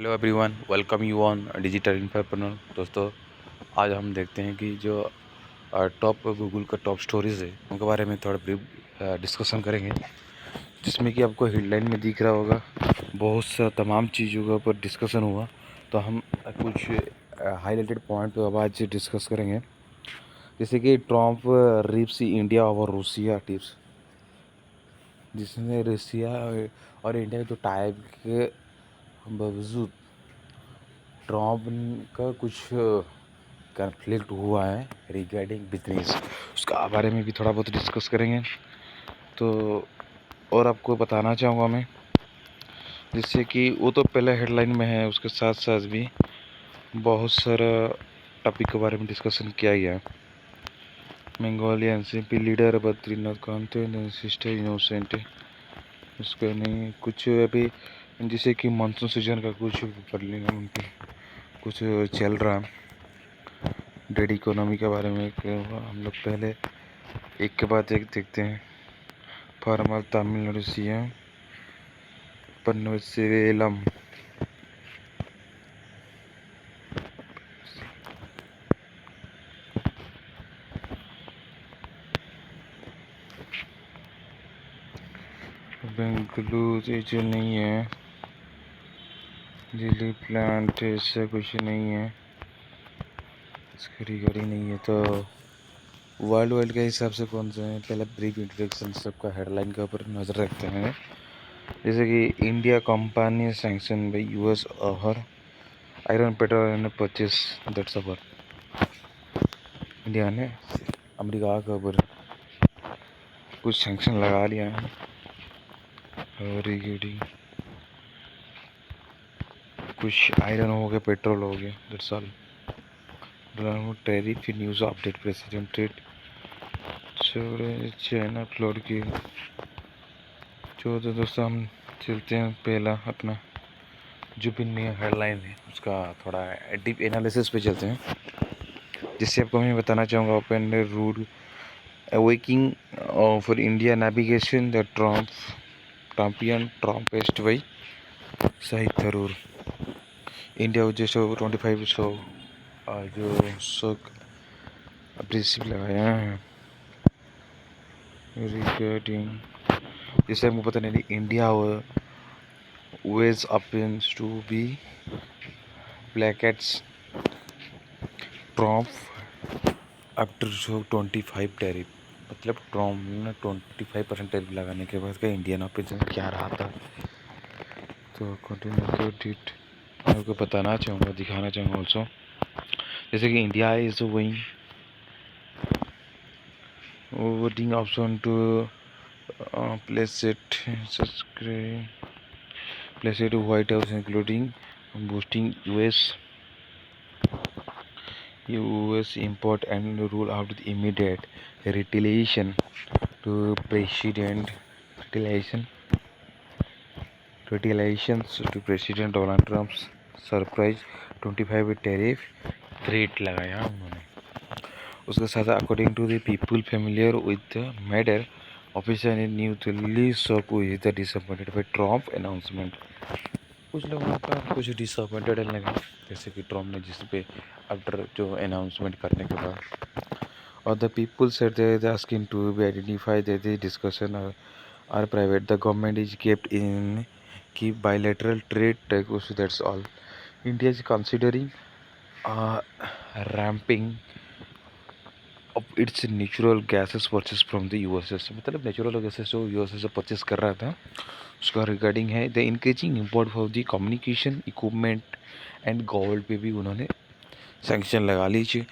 Hello everyone, welcome you on digital infopreneur. दोस्तों, आज हम देखते हैं कि जो टॉप गूगल का टॉप स्टोरीज है उनके बारे में थोड़ा ब्रीफ डिस्कशन करेंगे, जिसमें कि आपको हेडलाइन में दिख रहा होगा बहुत सा तमाम चीज़ों के ऊपर डिस्कशन हुआ। तो हम कुछ हाईलाइटेड पॉइंट पर आज डिस्कस करेंगे, जैसे कि ट्रम्प रिप्स इंडिया और रूसिया टिप्स, जिसने रसिया और इंडिया के जो टाइप के बावजूद ट्रम्प का कुछ कन्फ्लिक्ट हुआ है रिगार्डिंग बिजनेस, उसका बारे में भी थोड़ा बहुत डिस्कस करेंगे। तो और आपको बताना चाहूँगा मैं, जिससे कि वो तो पहले हेडलाइन में है, उसके साथ साथ भी बहुत सारा टॉपिक के बारे में डिस्कशन किया गया। Bengali NCP leader Badrinath कांते sister innocent, उसका नहीं कुछ अभी, जैसे कि मानसून सीजन का कुछ कुछ चल रहा है। डेड इकोनॉमी के बारे में हम लोग पहले एक के बाद एक देखते हैं। फार्मर तमिलनाडु सीएम पन्नूरसेल्वम बेंगलुरु जो नहीं है, दिल्ली प्लांट ऐसा कुछ नहीं है, इसकी रिगार्डिंग नहीं है। तो वर्ल्ड वाइड के हिसाब से कौन सा है, पहले ब्रीफ इंट्रोडक्शन सबका हेडलाइन के ऊपर नज़र रखते हैं। जैसे कि India company sanction by US over iron petrol and purchase, that's our India ने अमेरिका के ऊपर कुछ सैंक्शन लगा लिया है और रिगार्डिंग कुछ आयरन हो गया, पेट्रोल हो गया, that's all. Tariff news update president trade China flowed की। तो दोस्तों हम चलते हैं पहला अपना जो भी नया हेडलाइन है उसका थोड़ा डीप एनालिसिस पे चलते हैं, जिससे आपको मैं बताना चाहूँगा open route awakening for India navigation the Trumpian tempest by Shahid Tharoor. India जैसे 25 जो अब्रेसिव लगाया है रिगार्डिंग, जैसे हमको पता नहीं India was appears to be brackets Trump after 25 tariff, मतलब ट्रम्प ने 25% टैरिफ लगाने के बाद का इंडियन ऑपरेशन क्या रहा था। तो कंटिन्यू डिट मैं आपको बताना चाहूँगा, दिखाना चाहूँगा ऑल्सो, जैसे कि India is going voting option to place it White House, including boosting US import and rule out the immediate retaliation to retaliations to President Donald Trump's surprise 25 tariff threat लगाया उन्होंने। उसके साथ according to the people familiar with the matter, officer in New Delhi shock with the disappointed by Trump announcement. कुछ लोगों का कुछ disappointed लगा, जैसे कि ट्रम्प ने जिस पे आफ्टर जो अनाउंसमेंट करने के बाद, और the people said they are asking to be identify that the discussion are private, the government is kept in keep bilateral trade talks, that's all. India is considering ramping up its natural gases purchase from the USS, मतलब natural gases जो USA से purchase कर रहा था उसका regarding है। The increasing import for the communication equipment and gold पे भी उन्होंने सैंक्शन लगा लीजिए।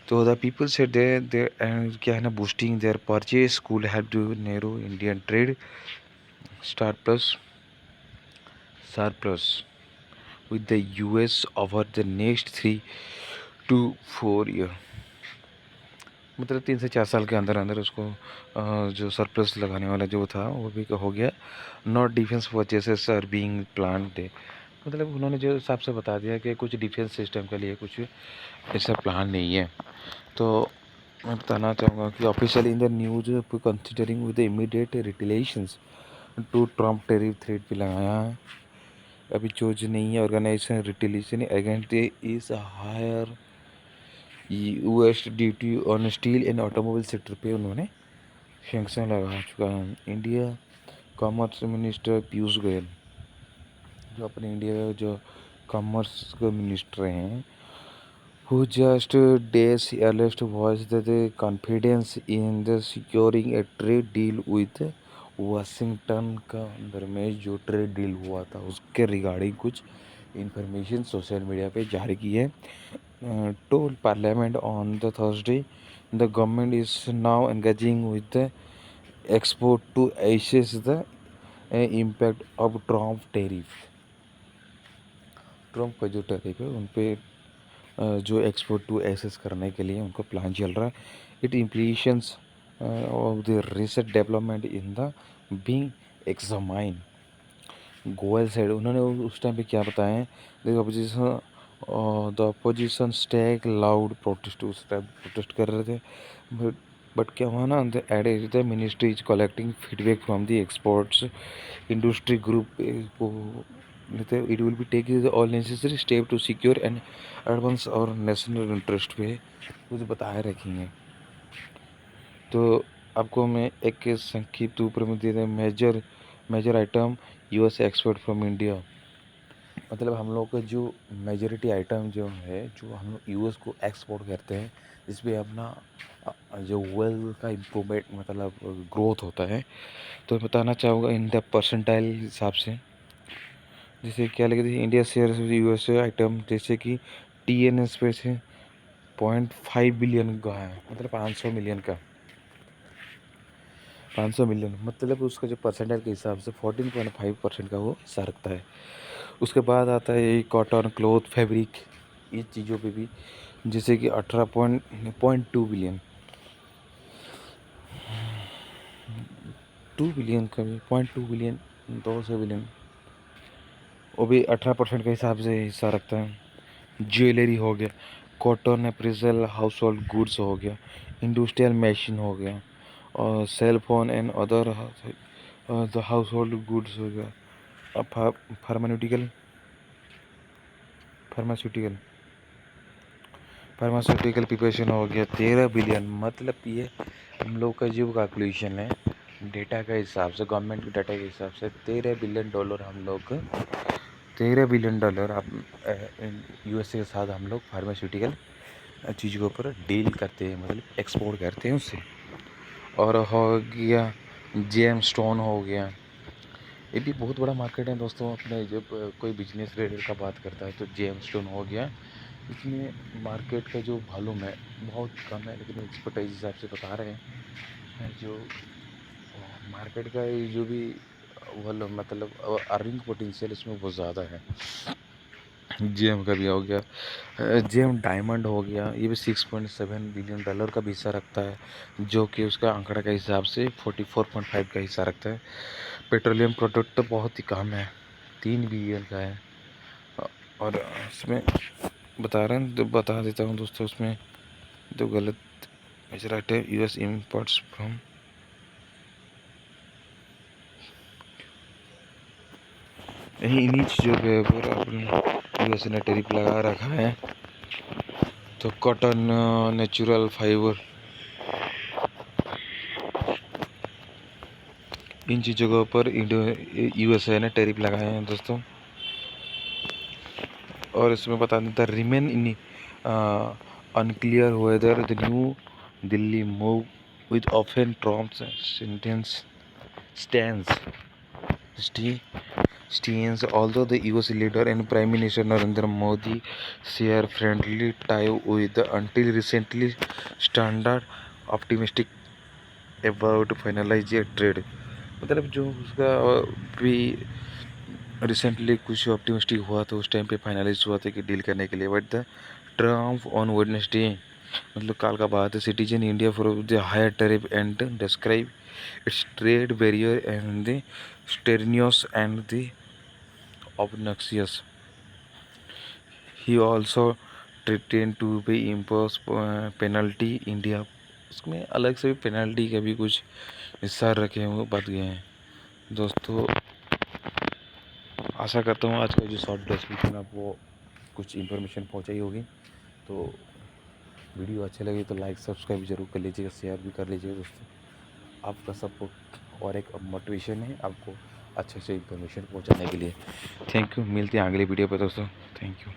तो द पीपल से दे क्या है ना, boosting their purchase could help to narrow Indian trade surplus with the US over the next 3 to 4 year, मतलब 3 से 4 साल के अंदर अंदर उसको जो सरप्लस लगाने वाला जो था वो भी हो गया। Not defence purchases are being planned, मतलब उन्होंने जो हिसाब से बता दिया कि कुछ डिफेंस सिस्टम के लिए कुछ ऐसा प्लान नहीं है। तो मैं बताना चाहूँगा कि official in the news considering with the immediate retaliations to Trump tariff threat भी लगाया है। अभी जो नहीं है organisation retaliation against is higher US duty on steel and automobile sector पे उन्होंने सैंक्शन लगा चुका है। India commerce minister Piyush Goyal, जो अपने इंडिया के जो कॉमर्स के मिनिस्टर हैं, who just days earlier voiced the confidence in the securing a trade deal with Washington का अंदर में जो ट्रेड डील हुआ था उसके रिगार्डिंग कुछ इंफॉर्मेशन सोशल मीडिया पे जारी की है। Told parliament on the Thursday the government is now engaging with the export to assess the impact of Trump tariff. Trump का जो टैरिफ है उन पे जो एक्सपोर्ट टू एसेस करने के लिए उनको प्लान चल रहा है। It implications of the recent development in the being examined. Goyal said उन्होंने उस टाइम पे क्या बताया है, the opposition staged loud protest, उस टाइम प्रोटेस्ट कर रहे थे। बट क्या हुआ ना, the added the ministry is collecting feedback from the exports industry group को it will be taking all necessary step to secure and advance और national interest पे कुछ बताए रखेंगे। तो आपको मैं एक संक्षिप्त ऊपर में दे दें, major item US export from India. मतलब हम लोग का जो मेजॉरिटी आइटम जो है जो हम लोग यूएस को एक्सपोर्ट करते हैं, जिसपे अपना जो वेल्थ का इम्प्रूवमेंट मतलब ग्रोथ होता है। तो बताना चाहूँगा इन द परसेंटाइल हिसाब से, जैसे क्या लगे थे इंडिया शेयर यूएसए आइटम, जैसे कि टीएनएस पे से 0.5 बिलियन का है, मतलब 500 मिलियन, मतलब उसका जो परसेंटेज के हिसाब से 14.5% का वो हिस्सा रखता है। उसके बाद आता है कॉटन, क्लोथ, फैब्रिक, ये चीज़ों पे भी, जैसे कि 18.2 बिलियन, 2 बिलियन का भी 0.2 बिलियन, 200 बिलियन, वो भी 18% के हिसाब से हिस्सा रखता है। ज्वेलरी हो गया, cotton, apparels, household goods हो गया, इंडस्ट्रियल मशीन हो गया, और cell phone and other the household goods हो गया, फार्मास्यूटिकल फार्मास्यूटिकल प्रिपरेशन हो गया 13 बिलियन। मतलब ये हम लोग का जो कैलकुलेशन है डेटा के हिसाब से, गवर्नमेंट के डाटा के हिसाब से $13 बिलियन हम लोग, $13 बिलियन आप यूएसए के साथ हम लोग फार्मास्यूटिकल चीज़ के ऊपर डील करते हैं, मतलब एक्सपोर्ट करते हैं उससे। और हो गया जेम स्टोन हो गया, ये भी बहुत बड़ा मार्केट है दोस्तों। अपने जब कोई बिजनेस रिलेटेड का बात करता है तो जेम स्टोन हो गया, इसमें मार्केट का जो वॉल्यूम है बहुत कम है, लेकिन एक्सपर्टाइज हिसाब से बता रहे हैं जो मार्केट का जो भी वॉल्यूम मतलब अर्निंग पोटेंशियल इसमें बहुत ज़्यादा है। जेम का भी हो गया, जेम डायमंड हो गया, ये भी $6.7 बिलियन का भी हिस्सा रखता है, जो कि उसका आंकड़ा के हिसाब से 44.5 का हिस्सा रखता है। पेट्रोलियम प्रोडक्ट तो बहुत ही कम है, 3 बिलियन का है। और इसमें बता रहे हैं तो बता देता हूँ दोस्तों, उसमें तो गलत मेजर है यूएस इम्पोर्ट्स फ्रॉम, इन्हीं चीज़ों के ऊपर अपने यूएस ने टैरिफ लगा रखा है। तो कॉटन, नेचुरल फाइबर, इन चीज़ों के ऊपर यूएसए ने टैरिफ लगाए हैं दोस्तों। और इसमें बता देता remain in unclear whether the new Delhi move with often Trump's sentence stands, although the US leader and Prime Minister Narendra Modi share friendly tie with the until recently standard optimistic about finalize a trade। मतलब जो उसका भी recently कुछ optimistic हुआ था, उस time पे finalise हुआ था कि डील करने के लिए, but the Trump on Wednesday, मतलब काल का बात है, citizen India for the higher tariff and describe its trade barrier and the strenuous and the obnoxious। He also threatened to be impose penalty India, उसमें अलग से भी पेनल्टी का भी कुछ हिस्सा रखे हुए बच गए हैं दोस्तों। आशा करता हूँ आज का जो शॉर्ट डिस्क्रिप्शन आपको कुछ इन्फॉर्मेशन पहुँचाई होगी। तो वीडियो अच्छी लगी तो लाइक सब्सक्राइब जरूर कर लीजिएगा, शेयर भी कर लीजिएगा दोस्तों। आपका सपोर्ट और एक मोटिवेशन है आपको अच्छे से इन्फॉर्मेशन पहुँचाने के लिए। थैंक यू, मिलते हैं अगली वीडियो पर दोस्तों। Thank you.